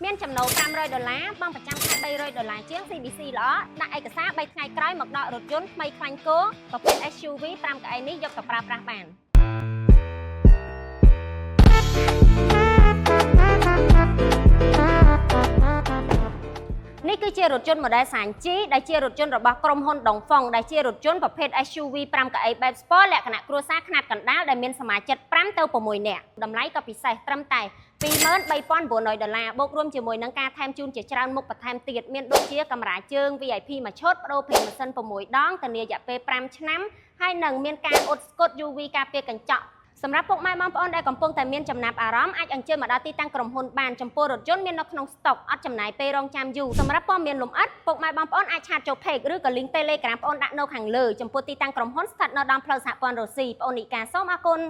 មានចំណូល$500បងប្រចាំខែ$300ជាង CBC ល្អដាក់ឯកសារ3ថ្ងៃក្រោយមកដករថយន្តថ្មីខ្លាញ់គោប្រភេទ SUV 5កៅអីនេះយកទៅប្រើប្រាស់បាននេះគឺជារថយន្ត model Sang-Chi ដែលជារថយន្តរបស់ក្រុមហ៊ុន Dongfeng ដែលជារថយន្តប្រភេទ SUV 5កៅអីបែប Sport លក្ខណៈគ្រួសារខ្នាតកណ្ដាលដែលមានសមាជិក5ទៅ6នាក់តម្លៃក៏ពិសេសត្រឹមតែ$23,900បូករួមជាមួយនឹងការថែមជូនជាច្រើនមុខបន្ថែមទៀតមានដូចជាកាមេរ៉ាជើង VIP មួយឈុតប្ដូរភ្លើងម៉ាស៊ីន6ដងធានារយៈពេល5ឆ្នាំហើយនឹងមានការអ៊ុតស្កុត UV ការពារកញ្ចក់សម្រាប់ពុកម៉ែបងប្អូនដែលកំពុងតែមានចំណាប់អារម្មណ៍អាចអញ្ជើញមកដល់ទីតាំងក្រុមហ៊ុនបានចំពោះរថយន្តមាននៅក្នុងស្តុកអត់ចំណាយពេលរងចាំយូរសម្រាប់ព័ត៌មានលម្អិតពុកម៉ែបងប្អូនអាចឆាតចូល Page ឬក៏ Link Telegram បងប្អូនដាក់នៅខាងលើចំពោះទីតាំងក្រុមហ៊ុនស្ថិតនៅតាមផ្លូវសហព័ន្ធរុស្ស៊ីបងអូននីកាសូមអរគុណ